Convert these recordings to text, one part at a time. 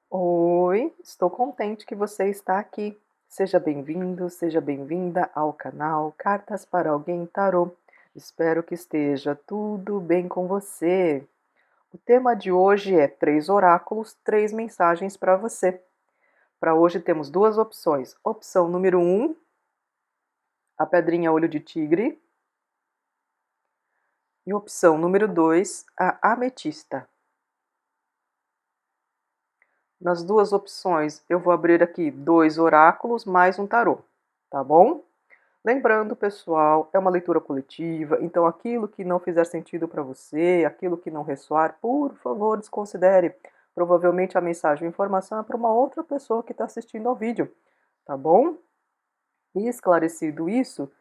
Oi, estou contente que você está aqui. Seja bem-vindo, seja bem-vinda ao canal Cartas para Alguém Tarô. Espero que esteja tudo bem com você. O tema de hoje é 3 oráculos, 3 mensagens para você. Para hoje temos duas opções. Opção número 1, a pedrinha olho de tigre. E opção número 2, a ametista. Nas duas opções, eu vou abrir aqui 2 oráculos mais um tarô, tá bom? Lembrando, pessoal, é uma leitura coletiva, então aquilo que não fizer sentido para você, aquilo que não ressoar, por favor, desconsidere. Provavelmente a mensagem ou informação é para uma outra pessoa que está assistindo ao vídeo, tá bom? E esclarecido isso,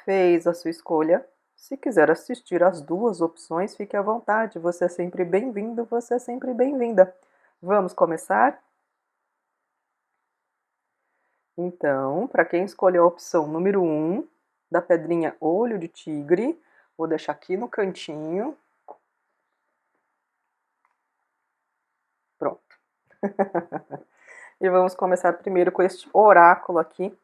fez a sua escolha. Se quiser assistir as duas opções, fique à vontade. Você é sempre bem-vindo, você é sempre bem-vinda. Vamos começar? Então, para quem escolheu a opção número 1, da pedrinha olho de tigre, vou deixar aqui no cantinho. Pronto. E vamos começar primeiro com este oráculo aqui,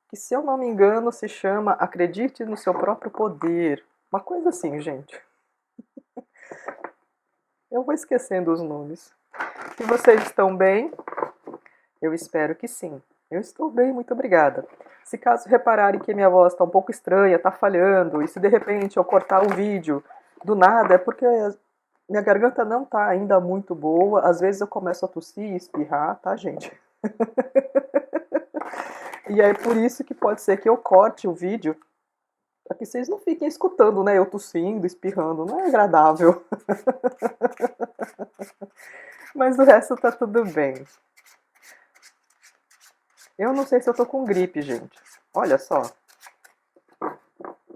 que, se eu não me engano, se chama Acredite no Seu Próprio Poder. Uma coisa assim, gente. Eu vou esquecendo os nomes. Se vocês estão bem, eu espero que sim. Eu estou bem, muito obrigada. Se caso repararem que minha voz está um pouco estranha, está falhando, e se de repente eu cortar o vídeo do nada, é porque minha garganta não está ainda muito boa. Às vezes eu começo a tossir e espirrar, tá, gente? E é por isso que pode ser que eu corte o vídeo, para que vocês não fiquem escutando, né? Eu tossindo, espirrando, não é agradável. Mas o resto tá tudo bem. Eu não sei se eu tô com gripe, gente. Olha só.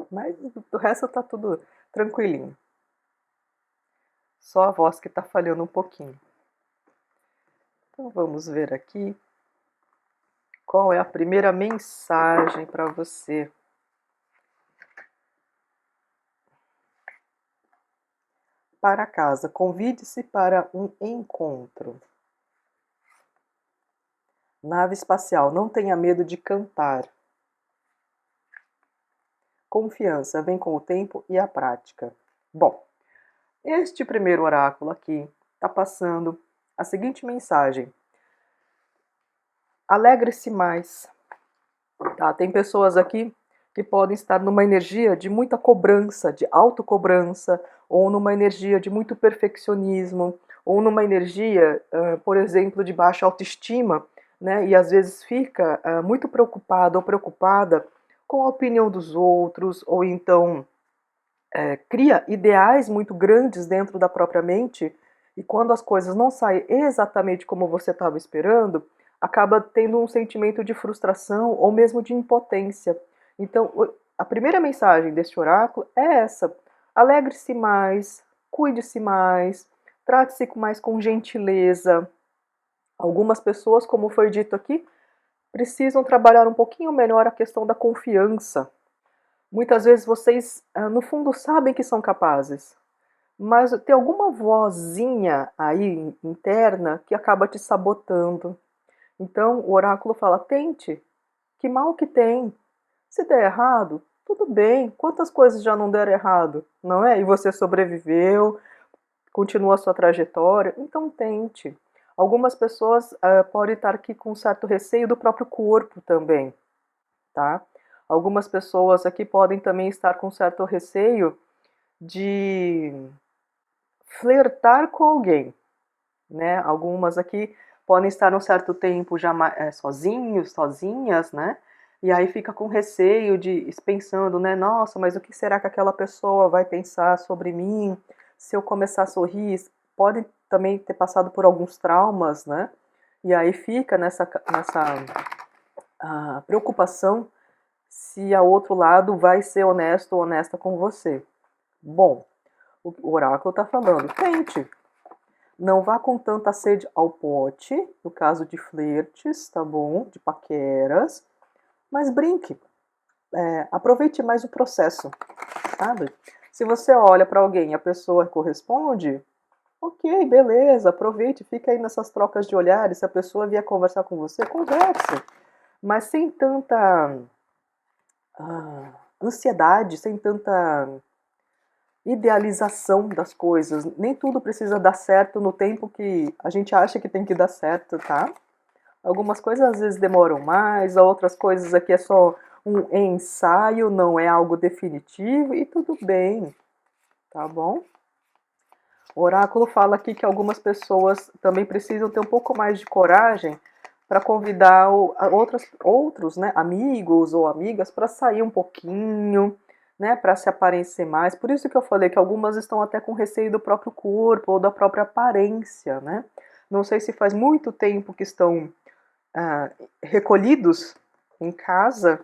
Mas o resto tá tudo tranquilinho. Só a voz que tá falhando um pouquinho. Então vamos ver aqui qual é a primeira mensagem para você. Para casa, convide-se para um encontro. Nave espacial, não tenha medo de cantar. Confiança, vem com o tempo e a prática. Bom, este primeiro oráculo aqui está passando a seguinte mensagem: alegre-se mais. Tá? Tem pessoas aqui que podem estar numa energia de muita cobrança, de autocobrança, ou numa energia de muito perfeccionismo, ou numa energia, por exemplo, de baixa autoestima, né? E às vezes fica muito preocupado ou preocupada com a opinião dos outros, ou então cria ideais muito grandes dentro da própria mente, e quando as coisas não saem exatamente como você estava esperando, acaba tendo um sentimento de frustração ou mesmo de impotência. Então, a primeira mensagem deste oráculo é essa: alegre-se mais, cuide-se mais, trate-se mais com gentileza. Algumas pessoas, como foi dito aqui, precisam trabalhar um pouquinho melhor a questão da confiança. Muitas vezes vocês, no fundo, sabem que são capazes, mas tem alguma vozinha aí interna que acaba te sabotando. Então o oráculo fala: tente, que mal que tem. Se der errado, tudo bem. Quantas coisas já não deram errado, não é? E você sobreviveu, continua a sua trajetória, então tente. Algumas pessoas podem estar aqui com um certo receio do próprio corpo também, tá? Algumas pessoas aqui podem também estar com certo receio de flertar com alguém, né? Algumas aqui podem estar um certo tempo já sozinhos, sozinhas, né? E aí fica com receio de pensando, né? Nossa, mas o que será que aquela pessoa vai pensar sobre mim? Se eu começar a sorrir, podem também ter passado por alguns traumas, né? E aí fica nessa preocupação se a outro lado vai ser honesto ou honesta com você. Bom, o oráculo está falando, tente. Não vá com tanta sede ao pote, no caso de flertes, tá bom? De paqueras, mas brinque. Aproveite mais o processo, sabe? Se você olha para alguém e a pessoa corresponde, Ok, beleza, aproveite, fica aí nessas trocas de olhares. Se a pessoa vier conversar com você, converse, mas sem tanta ansiedade, sem tanta idealização das coisas. Nem tudo precisa dar certo no tempo que a gente acha que tem que dar certo, tá? Algumas coisas às vezes demoram mais, outras coisas aqui é só um ensaio, não é algo definitivo e tudo bem, tá bom? O oráculo fala aqui que algumas pessoas também precisam ter um pouco mais de coragem para convidar outros, né, amigos ou amigas para sair um pouquinho, né, para se aparecer mais. Por isso que eu falei que algumas estão até com receio do próprio corpo ou da própria aparência, né? Não sei se faz muito tempo que estão recolhidos em casa,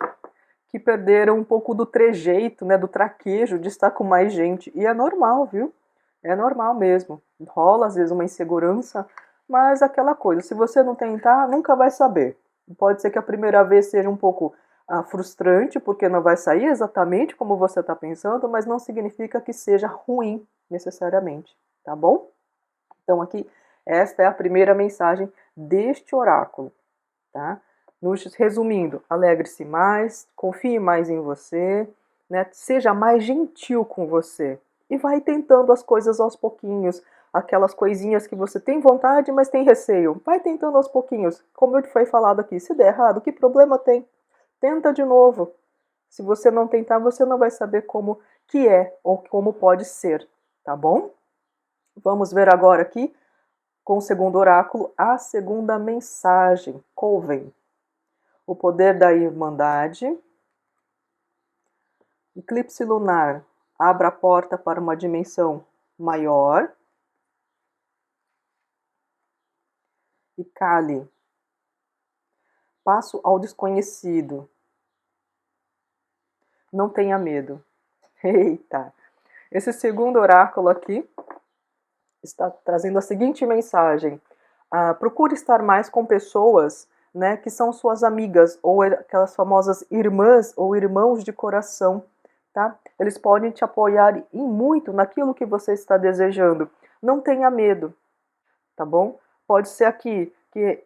que perderam um pouco do trejeito, né, do traquejo de estar com mais gente. E é normal, viu? É normal mesmo. Rola às vezes uma insegurança, mas aquela coisa, se você não tentar, nunca vai saber. Pode ser que a primeira vez seja um pouco frustrante, porque não vai sair exatamente como você está pensando, mas não significa que seja ruim necessariamente, tá bom? Então aqui, esta é a primeira mensagem deste oráculo, tá? Resumindo, alegre-se mais, confie mais em você, né? Seja mais gentil com você e vai tentando as coisas aos pouquinhos, aquelas coisinhas que você tem vontade, mas tem receio. Vai tentando aos pouquinhos. Como eu te foi falado aqui, se der errado, que problema tem? Tenta de novo. Se você não tentar, você não vai saber como que é ou como pode ser, tá bom? Vamos ver agora aqui com o segundo oráculo a segunda mensagem, Coven. O poder da Irmandade. Eclipse lunar. Abra a porta para uma dimensão maior. E Kali. Passo ao desconhecido. Não tenha medo. Eita! Esse segundo oráculo aqui está trazendo a seguinte mensagem. Procure estar mais com pessoas, né, que são suas amigas, ou aquelas famosas irmãs ou irmãos de coração, tá? Eles podem te apoiar em muito naquilo que você está desejando. Não tenha medo, tá bom? Pode ser aqui que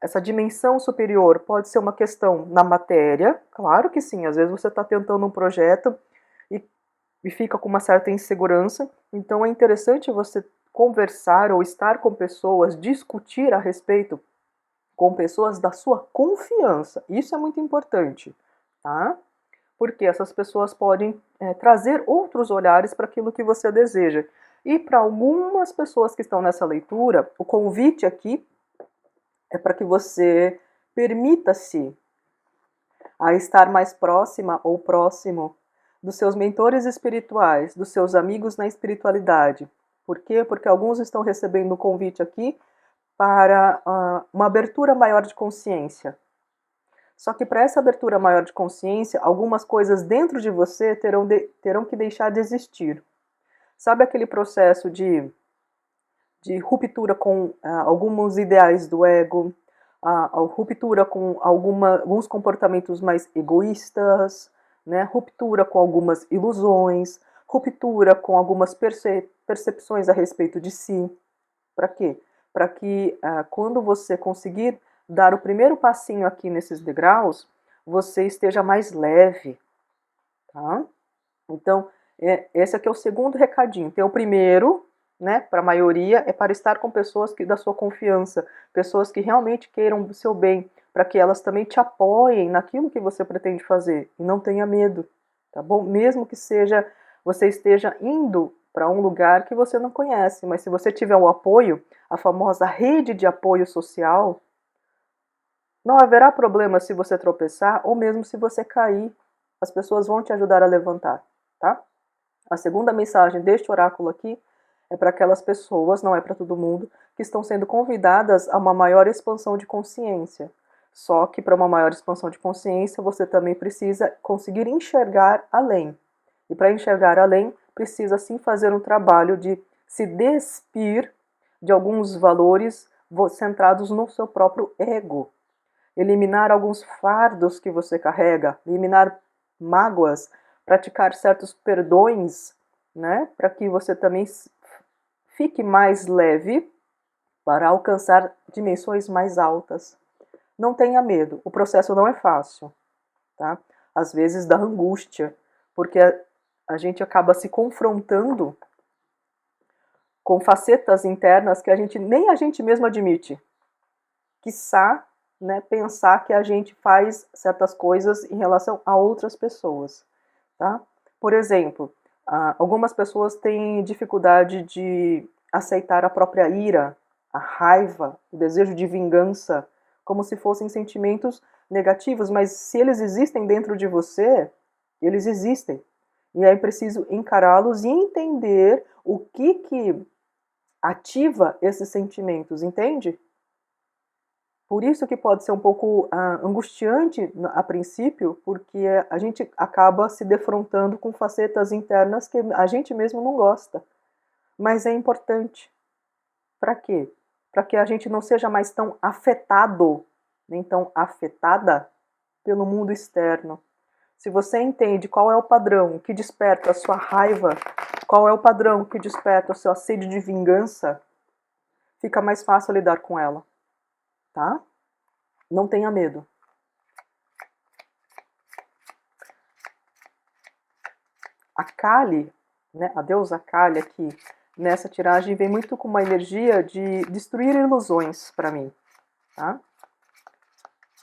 essa dimensão superior pode ser uma questão na matéria, claro que sim, às vezes você está tentando um projeto e fica com uma certa insegurança, então é interessante você conversar ou estar com pessoas, discutir a respeito com pessoas da sua confiança. Isso é muito importante, tá? Porque essas pessoas podem trazer outros olhares para aquilo que você deseja. E para algumas pessoas que estão nessa leitura, o convite aqui é para que você permita-se a estar mais próxima ou próximo dos seus mentores espirituais, dos seus amigos na espiritualidade. Por quê? Porque alguns estão recebendo o convite aqui para uma abertura maior de consciência. Só que para essa abertura maior de consciência, algumas coisas dentro de você terão que deixar de existir. Sabe aquele processo de ruptura com alguns ideais do ego, a ruptura com alguns comportamentos mais egoístas, né? Ruptura com algumas ilusões, ruptura com algumas percepções a respeito de si. Para quê? Para que quando você conseguir dar o primeiro passinho aqui nesses degraus, você esteja mais leve, tá? Então, esse aqui é o segundo recadinho. Tem o primeiro, né, para a maioria, é para estar com pessoas da sua confiança, pessoas que realmente queiram o seu bem, para que elas também te apoiem naquilo que você pretende fazer e não tenha medo, tá bom? Mesmo que você esteja indo para um lugar que você não conhece, mas se você tiver o apoio, a famosa rede de apoio social, não haverá problema se você tropeçar ou mesmo se você cair. As pessoas vão te ajudar a levantar, tá? A segunda mensagem deste oráculo aqui é para aquelas pessoas, não é para todo mundo, que estão sendo convidadas a uma maior expansão de consciência. Só que para uma maior expansão de consciência, você também precisa conseguir enxergar além. E para enxergar além, precisa sim fazer um trabalho de se despir de alguns valores centrados no seu próprio ego. Eliminar alguns fardos que você carrega, eliminar mágoas, praticar certos perdões, né, para que você também fique mais leve para alcançar dimensões mais altas. Não tenha medo, o processo não é fácil, tá? Às vezes dá angústia, porque a gente acaba se confrontando com facetas internas que nem a gente mesmo admite. Quiçá, né, pensar que a gente faz certas coisas em relação a outras pessoas, tá? Por exemplo, algumas pessoas têm dificuldade de aceitar a própria ira, a raiva, o desejo de vingança, como se fossem sentimentos negativos, mas se eles existem dentro de você, eles existem. E aí é preciso encará-los e entender o que ativa esses sentimentos, entende? Por isso que pode ser um pouco angustiante a princípio, porque a gente acaba se defrontando com facetas internas que a gente mesmo não gosta. Mas é importante. Para quê? Para que a gente não seja mais tão afetado, nem tão afetada pelo mundo externo. Se você entende qual é o padrão que desperta a sua raiva, qual é o padrão que desperta a sua sede de vingança, fica mais fácil lidar com ela, tá? Não tenha medo. A Kali, né, a deusa Kali aqui, nessa tiragem, vem muito com uma energia de destruir ilusões para mim, tá?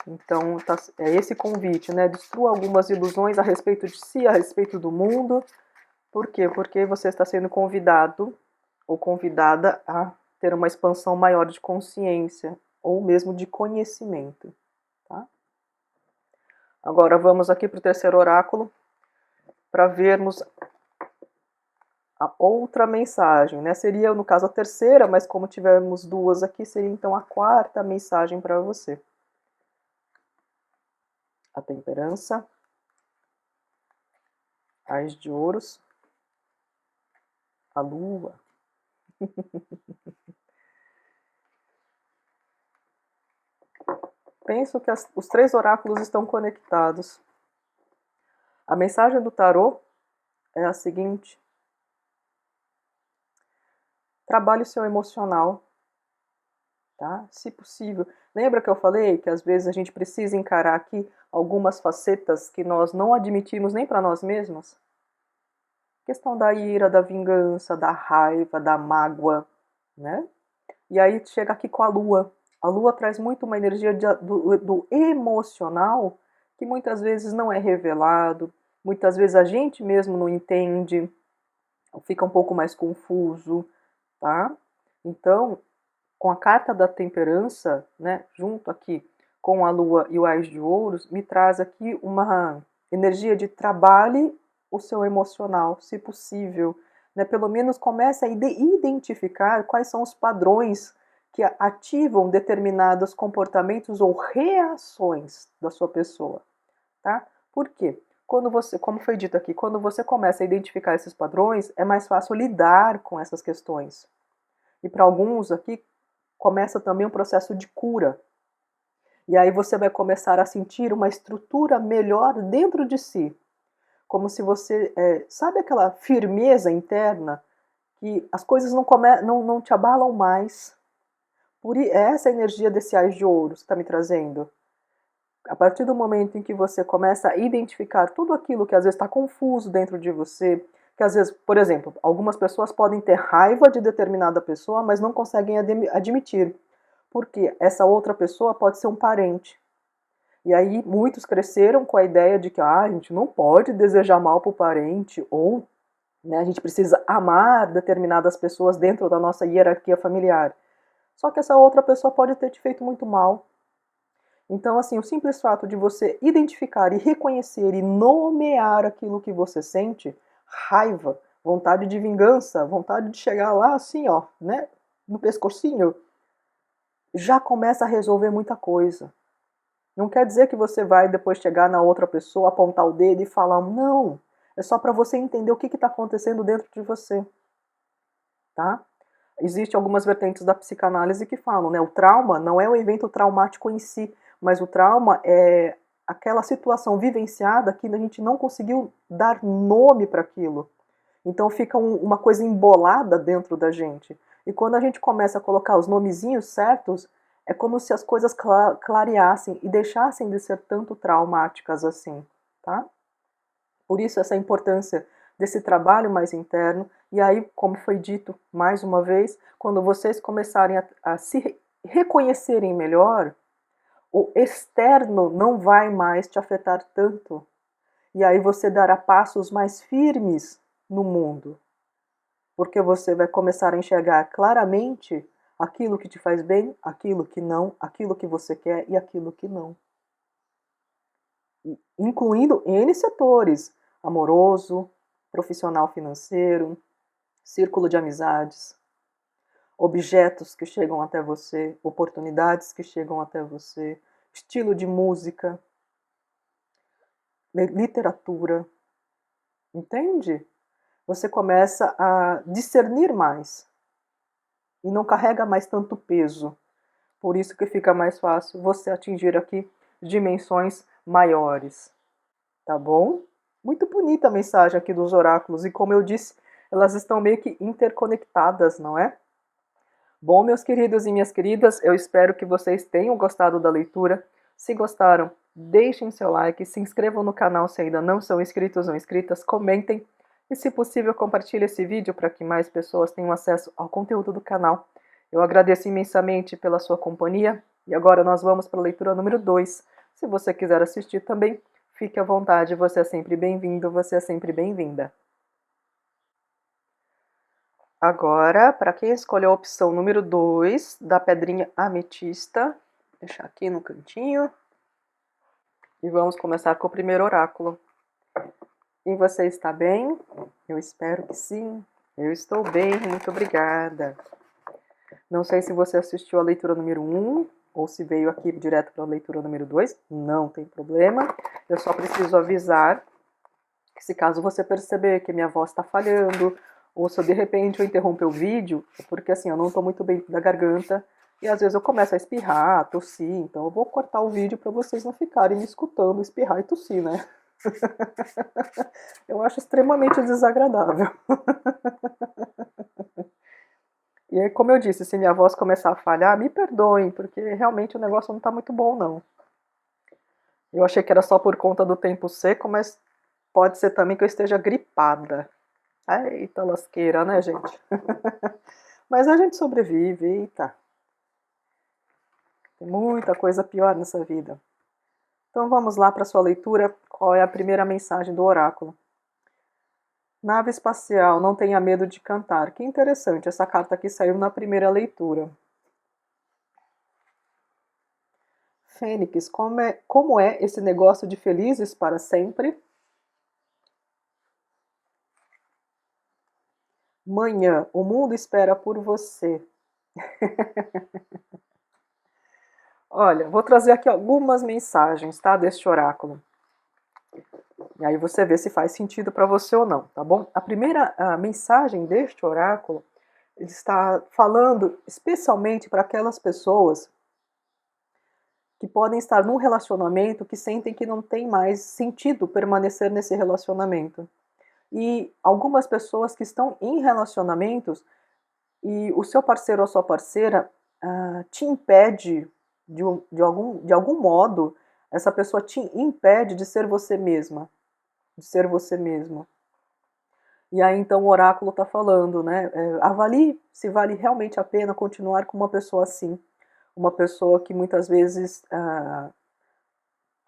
Então, é esse convite, né? Destrua algumas ilusões a respeito de si, a respeito do mundo. Por quê? Porque você está sendo convidado ou convidada a ter uma expansão maior de consciência ou mesmo de conhecimento, tá? Agora vamos aqui para o terceiro oráculo para vermos a outra mensagem, né? Seria, no caso, a terceira, mas como tivemos duas aqui, seria então a quarta mensagem para você. A temperança, Ás de ouros, a lua. Penso que os três oráculos estão conectados. A mensagem do tarô é a seguinte: trabalhe o seu emocional, tá? Se possível. Lembra que eu falei que às vezes a gente precisa encarar aqui algumas facetas que nós não admitimos nem para nós mesmos? Questão da ira, da vingança, da raiva, da mágoa, né? E aí chega aqui com a lua. A lua traz muito uma energia do emocional que muitas vezes não é revelado, muitas vezes a gente mesmo não entende, fica um pouco mais confuso, tá? Então, com a carta da temperança, né, junto aqui com a lua e o Ás de ouros, me traz aqui uma energia de trabalhe o seu emocional, se possível, né? Pelo menos comece a identificar quais são os padrões que ativam determinados comportamentos ou reações da sua pessoa, tá? Por quê? Quando você, como foi dito aqui, quando você começa a identificar esses padrões, é mais fácil lidar com essas questões. E para alguns aqui, começa também um processo de cura. E aí você vai começar a sentir uma estrutura melhor dentro de si. Como se você, sabe aquela firmeza interna que as coisas não te abalam mais. Por essa energia desse Ás de ouros que está me trazendo. A partir do momento em que você começa a identificar tudo aquilo que às vezes está confuso dentro de você, que às vezes, por exemplo, algumas pessoas podem ter raiva de determinada pessoa, mas não conseguem admitir, porque essa outra pessoa pode ser um parente. E aí muitos cresceram com a ideia de que a gente não pode desejar mal para o parente, ou né, a gente precisa amar determinadas pessoas dentro da nossa hierarquia familiar. Só que essa outra pessoa pode ter te feito muito mal. Então, assim, o simples fato de você identificar e reconhecer e nomear aquilo que você sente, raiva, vontade de vingança, vontade de chegar lá assim, ó, né, no pescocinho, já começa a resolver muita coisa. Não quer dizer que você vai depois chegar na outra pessoa, apontar o dedo e falar, não, é só para você entender o que está acontecendo dentro de você, tá? Existem algumas vertentes da psicanálise que falam, né, o trauma não é o evento traumático em si, mas o trauma é aquela situação vivenciada que a gente não conseguiu dar nome para aquilo. Então fica uma coisa embolada dentro da gente. E quando a gente começa a colocar os nomezinhos certos, é como se as coisas clareassem e deixassem de ser tanto traumáticas assim, tá? Por isso essa importância desse trabalho mais interno. E aí, como foi dito mais uma vez, quando vocês começarem a se reconhecerem melhor, o externo não vai mais te afetar tanto. E aí você dará passos mais firmes no mundo. Porque você vai começar a enxergar claramente aquilo que te faz bem, aquilo que não, aquilo que você quer e aquilo que não. Incluindo N setores: amoroso, profissional financeiro, círculo de amizades, objetos que chegam até você, oportunidades que chegam até você, estilo de música, literatura. Entende? Você começa a discernir mais e não carrega mais tanto peso. Por isso que fica mais fácil você atingir aqui dimensões maiores. Tá bom? Muito bonita a mensagem aqui dos oráculos e, como eu disse, elas estão meio que interconectadas, não é? Bom, meus queridos e minhas queridas, eu espero que vocês tenham gostado da leitura. Se gostaram, deixem seu like, se inscrevam no canal se ainda não são inscritos ou inscritas, comentem e, se possível, compartilhe esse vídeo para que mais pessoas tenham acesso ao conteúdo do canal. Eu agradeço imensamente pela sua companhia e agora nós vamos para a leitura número 2. Se você quiser assistir também, fique à vontade, você é sempre bem-vindo, você é sempre bem-vinda. Agora, para quem escolheu a opção número 2, da pedrinha ametista, vou deixar aqui no cantinho. E vamos começar com o primeiro oráculo. E você está bem? Eu espero que sim. Eu estou bem, muito obrigada. Não sei se você assistiu a leitura número 1 ou se veio aqui direto para a leitura número 2. Não tem problema. Eu só preciso avisar que, se caso você perceber que minha voz está falhando, ou se de repente eu interromper o vídeo, é porque assim, eu não estou muito bem da garganta e às vezes eu começo a espirrar, a tossir, então eu vou cortar o vídeo para vocês não ficarem me escutando espirrar e tossir, né? Eu acho extremamente desagradável. E aí, como eu disse, se minha voz começar a falhar, me perdoem, porque realmente o negócio não está muito bom, não. Eu achei que era só por conta do tempo seco, mas pode ser também que eu esteja gripada. Eita lasqueira, né, gente? Mas a gente sobrevive, eita. Tem muita coisa pior nessa vida. Então vamos lá para a sua leitura. Qual é a primeira mensagem do oráculo? Nave espacial, não tenha medo de cantar. Que interessante, essa carta aqui saiu na primeira leitura. Fênix, como é esse negócio de felizes para sempre? Manhã, o mundo espera por você. Olha, vou trazer aqui algumas mensagens, tá, deste oráculo. E aí você vê se faz sentido para você ou não, tá bom? A primeira mensagem deste oráculo, ele está falando especialmente para aquelas pessoas que podem estar num relacionamento que sentem que não tem mais sentido permanecer nesse relacionamento. E algumas pessoas que estão em relacionamentos e o seu parceiro ou a sua parceira te impede, de algum modo, essa pessoa te impede de ser você mesma, de ser você mesma. E aí então o oráculo está falando, né? Avalie se vale realmente a pena continuar com uma pessoa assim. Uma pessoa que muitas vezes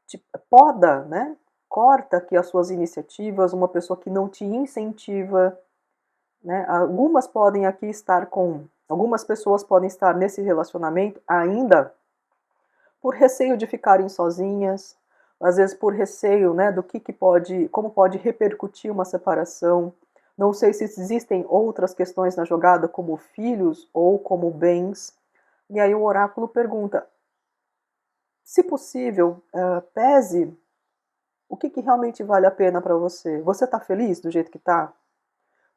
te poda, né? Corta aqui as suas iniciativas, uma pessoa que não te incentiva, né? Algumas pessoas podem estar nesse relacionamento ainda por receio de ficarem sozinhas, às vezes por receio, né, do que pode, como pode repercutir uma separação. Não sei se existem outras questões na jogada, como filhos ou como bens. E aí o oráculo pergunta, se possível, pese o que realmente vale a pena para você. Você está feliz do jeito que está?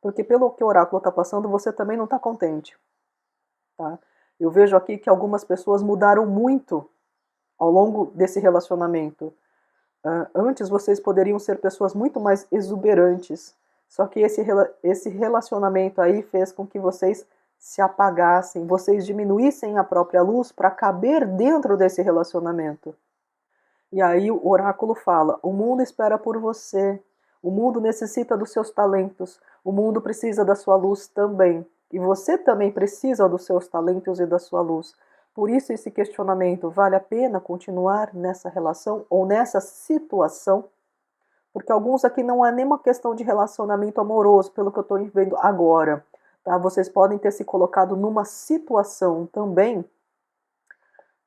Porque pelo que o oráculo está passando, você também não está contente. Tá? Eu vejo aqui que algumas pessoas mudaram muito ao longo desse relacionamento. Antes vocês poderiam ser pessoas muito mais exuberantes, Só que esse relacionamento aí fez com que vocês se apagassem, vocês diminuíssem a própria luz para caber dentro desse relacionamento. E aí o oráculo fala: o mundo espera por você, o mundo necessita dos seus talentos, o mundo precisa da sua luz também. E você também precisa dos seus talentos e da sua luz. Por isso esse questionamento: vale a pena continuar nessa relação ou nessa situação? Porque alguns aqui não é nem uma questão de relacionamento amoroso, pelo que eu estou vendo agora. Tá? Vocês podem ter se colocado numa situação também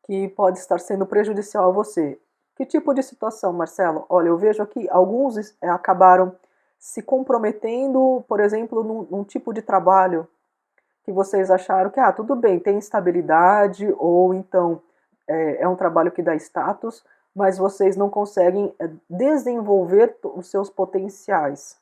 que pode estar sendo prejudicial a você. Que tipo de situação, Marcelo? Olha, eu vejo aqui alguns acabaram se comprometendo, por exemplo, num tipo de trabalho que vocês acharam que, tudo bem, tem estabilidade, ou então é um trabalho que dá status, mas vocês não conseguem desenvolver os seus potenciais.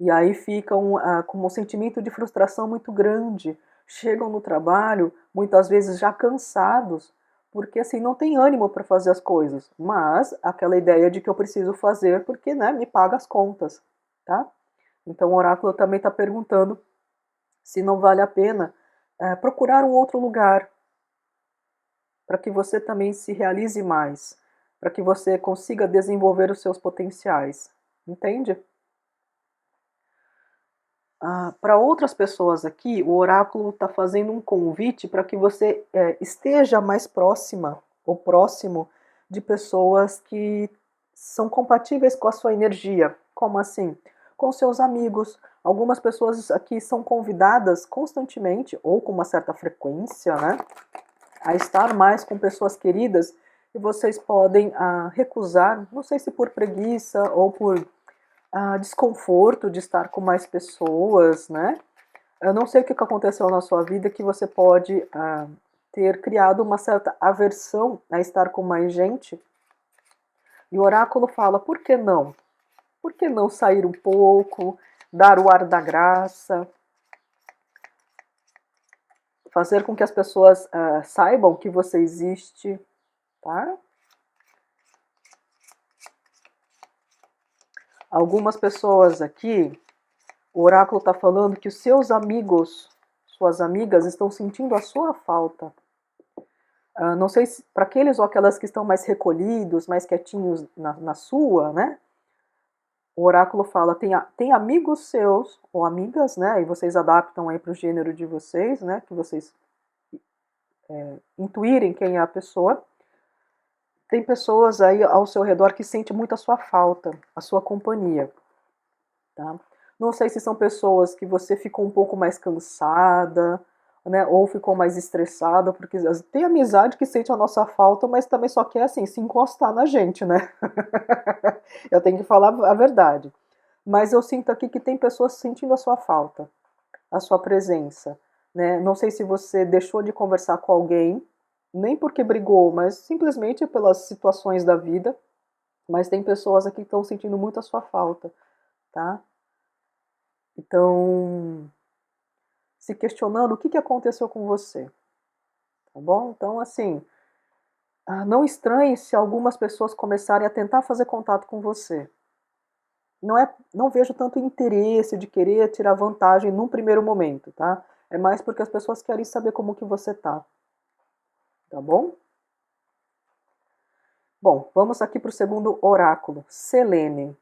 E aí ficam com um sentimento de frustração muito grande. Chegam no trabalho, muitas vezes já cansados, porque assim não tem ânimo para fazer as coisas, mas aquela ideia de que eu preciso fazer porque, né, me paga as contas, tá? Então o oráculo também está perguntando se não vale a pena procurar um outro lugar para que você também se realize mais, para que você consiga desenvolver os seus potenciais, entende? Para outras pessoas aqui, o oráculo está fazendo um convite para que você esteja mais próxima ou próximo de pessoas que são compatíveis com a sua energia. Como assim? Com seus amigos. Algumas pessoas aqui são convidadas constantemente ou com uma certa frequência, né, a estar mais com pessoas queridas e vocês podem recusar, não sei se por preguiça ou por desconforto de estar com mais pessoas, né? Eu não sei o que aconteceu na sua vida que você pode ter criado uma certa aversão a estar com mais gente. E o oráculo fala: por que não? Por que não sair um pouco, dar o ar da graça, fazer com que as pessoas saibam que você existe, tá? Algumas pessoas aqui, o oráculo está falando que os seus amigos, suas amigas, estão sentindo a sua falta. Não sei se para aqueles ou aquelas que estão mais recolhidos, mais quietinhos na sua, né? O oráculo fala, tem amigos seus, ou amigas, né? E vocês adaptam aí para o gênero de vocês, né? Que vocês intuírem quem é a pessoa. Tem pessoas aí ao seu redor que sentem muito a sua falta, a sua companhia, tá? Não sei se são pessoas que você ficou um pouco mais cansada, né, ou ficou mais estressada, porque tem amizade que sente a nossa falta, mas também só quer, assim, se encostar na gente, né? Eu tenho que falar a verdade. Mas eu sinto aqui que tem pessoas sentindo a sua falta, a sua presença, né? Não sei se você deixou de conversar com alguém, nem porque brigou, mas simplesmente pelas situações da vida, mas tem pessoas aqui que estão sentindo muito a sua falta, tá? Então, se questionando o que aconteceu com você, tá bom? Então, assim, não estranhe se algumas pessoas começarem a tentar fazer contato com você. Não vejo tanto interesse de querer tirar vantagem num primeiro momento, tá? É mais porque as pessoas querem saber como que você tá bom? Bom, vamos aqui para o segundo oráculo, Selene.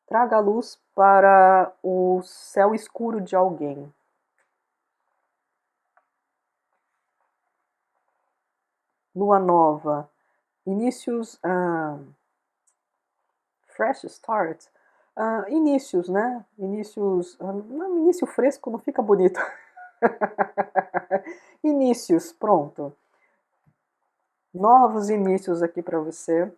Traga a luz para o céu escuro de alguém. Lua nova, inícios, fresh start, inícios, né? Inícios, início fresco não fica bonito. Inícios, pronto. Novos inícios aqui para você.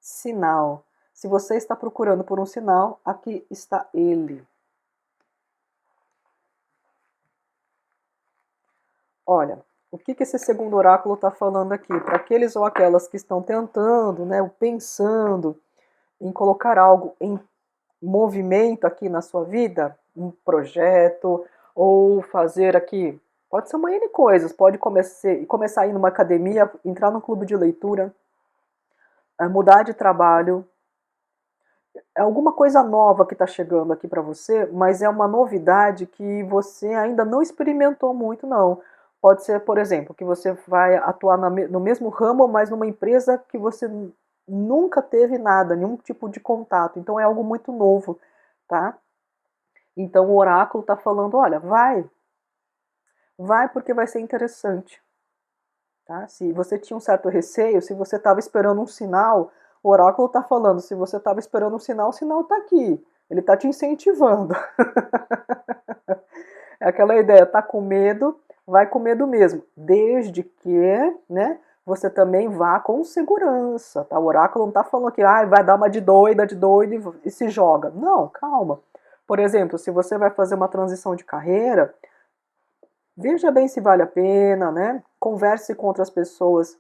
Sinal. Se você está procurando por um sinal, aqui está ele. Olha, o que esse segundo oráculo está falando aqui? Para aqueles ou aquelas que estão tentando, né, pensando em colocar algo em movimento aqui na sua vida, um projeto, ou fazer aqui, pode ser uma N coisas, pode começar a ir numa academia, entrar num clube de leitura, mudar de trabalho. É alguma coisa nova que está chegando aqui para você, mas é uma novidade que você ainda não experimentou muito, não. Pode ser, por exemplo, que você vai atuar no mesmo ramo, mas numa empresa que você nunca teve nada, nenhum tipo de contato. Então é algo muito novo, tá? Então o oráculo está falando, olha, vai porque vai ser interessante. Tá? Se você tinha um certo receio, se você estava esperando um sinal, o oráculo está falando, se você estava esperando um sinal, o sinal está aqui. Ele está te incentivando. É aquela ideia, tá com medo, vai com medo mesmo. Desde que, né, você também vá com segurança, tá? O oráculo não está falando que vai dar uma de doido e se joga. Não, calma. Por exemplo, se você vai fazer uma transição de carreira, veja bem se vale a pena, né? Converse com outras pessoas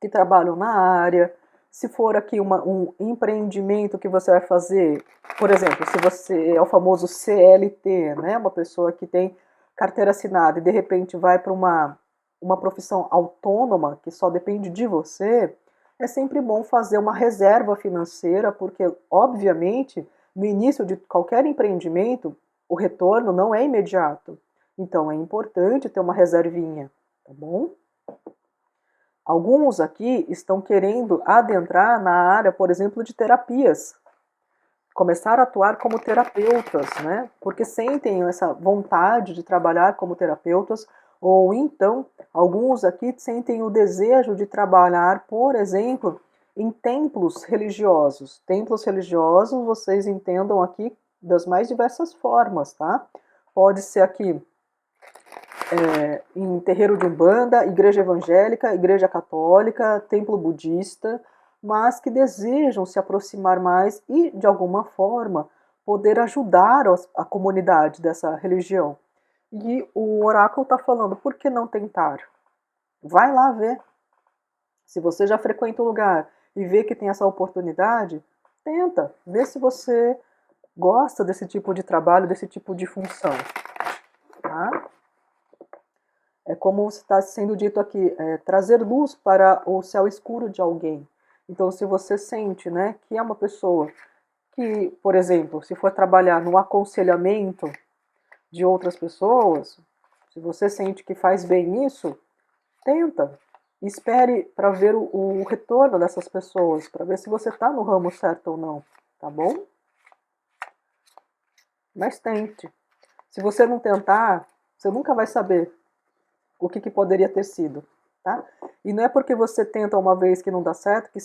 que trabalham na área. Se for aqui um empreendimento que você vai fazer, por exemplo, se você é o famoso CLT, né? Uma pessoa que tem carteira assinada e de repente vai para uma profissão autônoma que só depende de você, é sempre bom fazer uma reserva financeira, porque, obviamente, no início de qualquer empreendimento, o retorno não é imediato. Então, é importante ter uma reservinha, tá bom? Alguns aqui estão querendo adentrar na área, por exemplo, de terapias. Começar a atuar como terapeutas, né? Porque sentem essa vontade de trabalhar como terapeutas, ou então, alguns aqui sentem o desejo de trabalhar, por exemplo, em templos religiosos. Templos religiosos, vocês entendam aqui das mais diversas formas, tá? Pode ser aqui em terreiro de umbanda, igreja evangélica, igreja católica, templo budista, mas que desejam se aproximar mais e, de alguma forma, poder ajudar a comunidade dessa religião. E o oráculo está falando, por que não tentar? Vai lá ver. Se você já frequenta o lugar e vê que tem essa oportunidade, tenta, vê se você gosta desse tipo de trabalho, desse tipo de função. Tá? É como está sendo dito aqui, trazer luz para o céu escuro de alguém. Então, se você sente, né, que é uma pessoa que, por exemplo, se for trabalhar no aconselhamento de outras pessoas, se você sente que faz bem isso, tenta. Espere para ver o retorno dessas pessoas, para ver se você está no ramo certo ou não, tá bom? Mas tente. Se você não tentar, você nunca vai saber o que poderia ter sido, tá? E não é porque você tenta uma vez que não dá certo que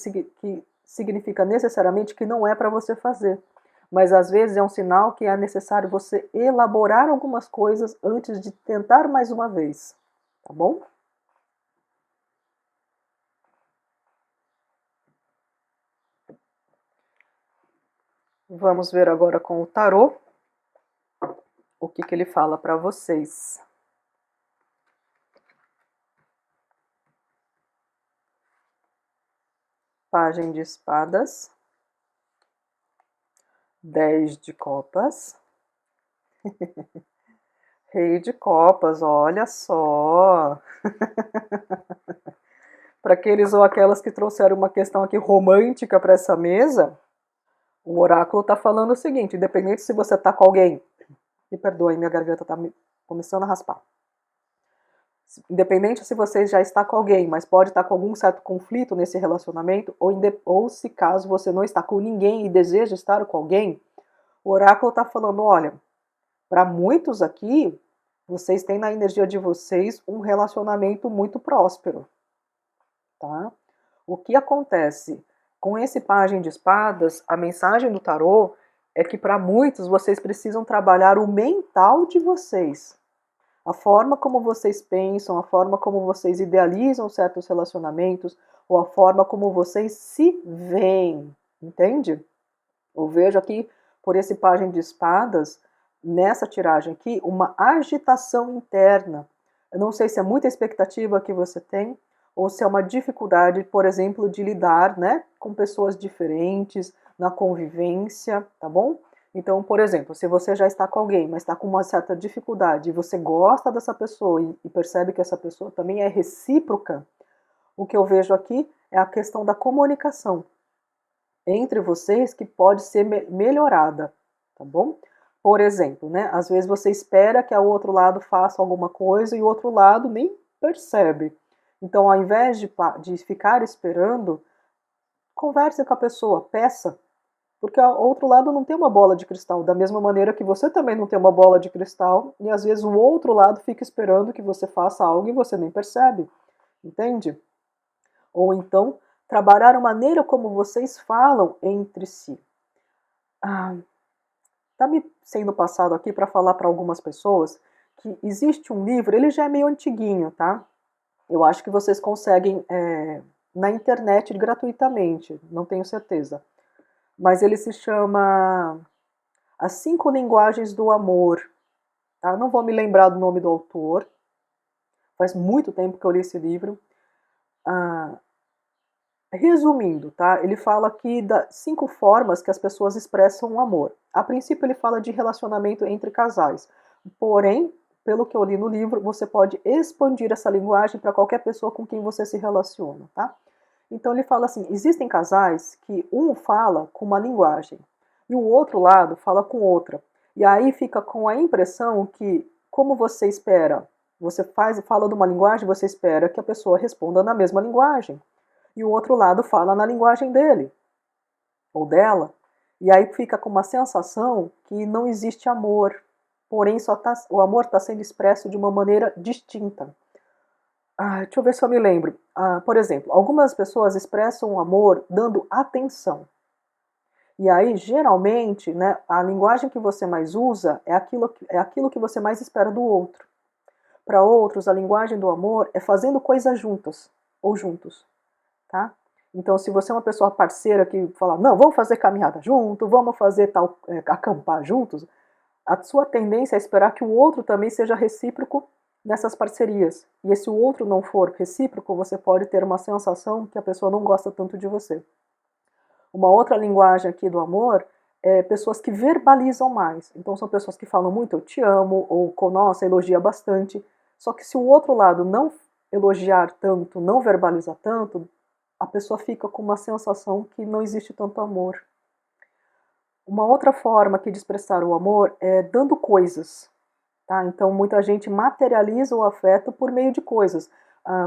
significa necessariamente que não é para você fazer. Mas às vezes é um sinal que é necessário você elaborar algumas coisas antes de tentar mais uma vez, tá bom? Vamos ver agora com o tarô o que ele fala para vocês. Pagem de espadas, 10 de copas, Rei de copas, olha só. Para aqueles ou aquelas que trouxeram uma questão aqui romântica para essa mesa, o oráculo está falando o seguinte, independente se você está com alguém, me perdoe, minha garganta está começando a raspar. Independente se você já está com alguém, mas pode estar com algum certo conflito nesse relacionamento, ou se caso você não está com ninguém e deseja estar com alguém, o oráculo está falando, olha, para muitos aqui, vocês têm na energia de vocês um relacionamento muito próspero, tá? O que acontece com esse pajem de espadas, a mensagem do tarô é que para muitos vocês precisam trabalhar o mental de vocês. A forma como vocês pensam, a forma como vocês idealizam certos relacionamentos, ou a forma como vocês se veem, entende? Eu vejo aqui, por esse pajem de espadas, nessa tiragem aqui, uma agitação interna. Eu não sei se é muita expectativa que você tem, ou se é uma dificuldade, por exemplo, de lidar, né, com pessoas diferentes, na convivência, tá bom? Então, por exemplo, se você já está com alguém, mas está com uma certa dificuldade, e você gosta dessa pessoa e percebe que essa pessoa também é recíproca, o que eu vejo aqui é a questão da comunicação. entre vocês que pode ser melhorada, tá bom? Por exemplo, né, às vezes você espera que o outro lado faça alguma coisa e o outro lado nem percebe. Então, ao invés de ficar esperando, converse com a pessoa, peça, porque o outro lado não tem uma bola de cristal, da mesma maneira que você também não tem uma bola de cristal, e às vezes o outro lado fica esperando que você faça algo e você nem percebe, entende? Ou então, trabalhar a maneira como vocês falam entre si. Ah, tá me sendo passado aqui para falar para algumas pessoas que existe um livro, ele já é meio antiguinho, tá? Eu acho que vocês conseguem na internet gratuitamente, não tenho certeza. Mas ele se chama As 5 Linguagens do Amor. Tá? Não vou me lembrar do nome do autor. Faz muito tempo que eu li esse livro. Resumindo, tá? Ele fala aqui das 5 formas que as pessoas expressam o amor. A princípio ele fala de relacionamento entre casais. Porém, pelo que eu li no livro, você pode expandir essa linguagem para qualquer pessoa com quem você se relaciona, tá? Então ele fala assim, existem casais que um fala com uma linguagem e o outro lado fala com outra. E aí fica com a impressão que, como você espera, você fala de uma linguagem, você espera que a pessoa responda na mesma linguagem e o outro lado fala na linguagem dele ou dela, e aí fica com uma sensação que não existe amor, porém o amor está sendo expresso de uma maneira distinta. Deixa eu ver se eu me lembro. Por exemplo, algumas pessoas expressam o amor dando atenção. E aí, geralmente, né, a linguagem que você mais usa é aquilo que você mais espera do outro. Para outros, a linguagem do amor é fazendo coisas juntas ou juntos. Tá? Então, se você é uma pessoa parceira que fala, não, vamos fazer caminhada junto, vamos fazer tal, acampar juntos, a sua tendência é esperar que o outro também seja recíproco nessas parcerias. E se o outro não for recíproco, você pode ter uma sensação que a pessoa não gosta tanto de você. Uma outra linguagem aqui do amor é pessoas que verbalizam mais. Então, são pessoas que falam muito, eu te amo, ou, nossa, elogia bastante. Só que se o outro lado não elogiar tanto, não verbalizar tanto, a pessoa fica com uma sensação que não existe tanto amor. Uma outra forma aqui de expressar o amor é dando coisas. Tá? Então, muita gente materializa o afeto por meio de coisas.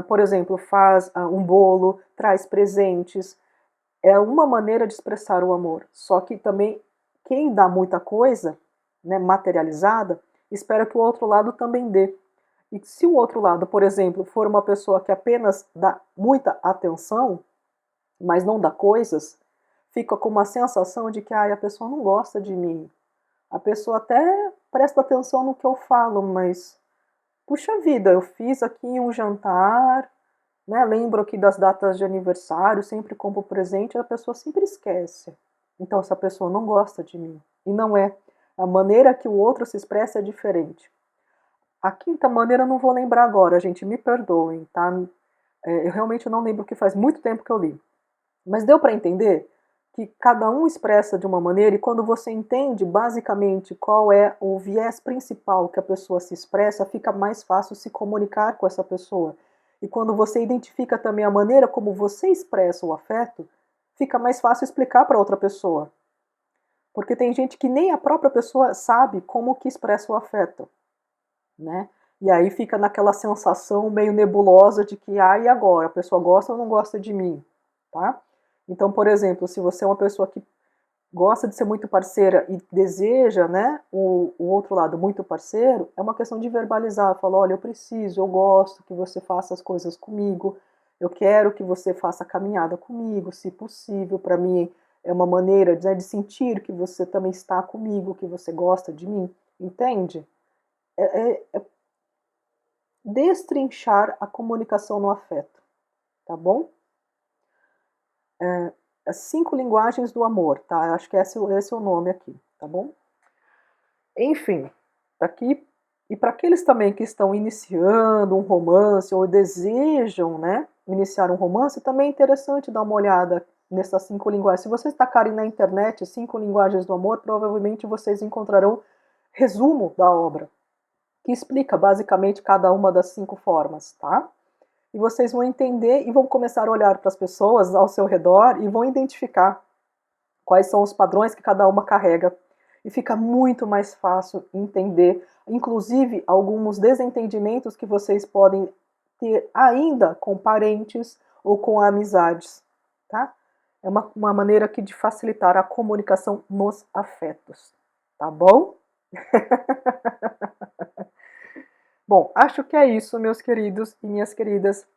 Por exemplo, faz um bolo, traz presentes. É uma maneira de expressar o amor. Só que também, quem dá muita coisa, né, materializada, espera que o outro lado também dê. E se o outro lado, por exemplo, for uma pessoa que apenas dá muita atenção, mas não dá coisas, fica com uma sensação de que a pessoa não gosta de mim. A pessoa até presta atenção no que eu falo, mas puxa vida, eu fiz aqui um jantar, né? Lembro aqui das datas de aniversário, sempre compro presente, e a pessoa sempre esquece. Então essa pessoa não gosta de mim. E não é. A maneira que o outro se expressa é diferente. A quinta maneira eu não vou lembrar agora, gente, me perdoem, tá? Eu realmente não lembro, que faz muito tempo que eu li. Mas deu para entender que cada um expressa de uma maneira, e quando você entende basicamente qual é o viés principal que a pessoa se expressa, fica mais fácil se comunicar com essa pessoa. E quando você identifica também a maneira como você expressa o afeto, fica mais fácil explicar para outra pessoa. Porque tem gente que nem a própria pessoa sabe como que expressa o afeto, né? E aí fica naquela sensação meio nebulosa de que, e agora? A pessoa gosta ou não gosta de mim, tá? Então, por exemplo, se você é uma pessoa que gosta de ser muito parceira e deseja, né, o outro lado muito parceiro, é uma questão de verbalizar, falar, olha, eu preciso, eu gosto que você faça as coisas comigo, eu quero que você faça a caminhada comigo, se possível, para mim é uma maneira de sentir que você também está comigo, que você gosta de mim, entende? É destrinchar a comunicação no afeto, tá bom? As 5 linguagens do amor, tá? Acho que esse é o nome aqui, tá bom? Enfim, aqui, e para aqueles também que estão iniciando um romance ou desejam, né, iniciar um romance, também é interessante dar uma olhada nessas 5 linguagens. Se vocês tacarem na internet 5 linguagens do amor, provavelmente vocês encontrarão resumo da obra, que explica basicamente cada uma das 5 formas, tá? E vocês vão entender e vão começar a olhar para as pessoas ao seu redor e vão identificar quais são os padrões que cada uma carrega. E fica muito mais fácil entender, inclusive alguns desentendimentos que vocês podem ter ainda com parentes ou com amizades, tá? É uma maneira aqui de facilitar a comunicação nos afetos, tá bom? Bom, acho que é isso, meus queridos e minhas queridas.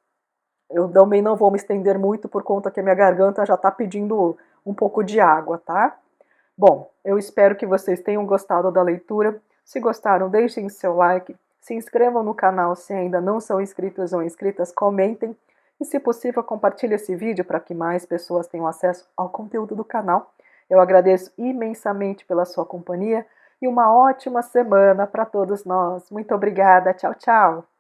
Eu também não vou me estender muito por conta que a minha garganta já está pedindo um pouco de água, tá? Bom, eu espero que vocês tenham gostado da leitura. Se gostaram, deixem seu like, se inscrevam no canal se ainda não são inscritos ou inscritas, comentem e, se possível, compartilhe esse vídeo para que mais pessoas tenham acesso ao conteúdo do canal. Eu agradeço imensamente pela sua companhia e uma ótima semana para todos nós. Muito obrigada. Tchau, tchau.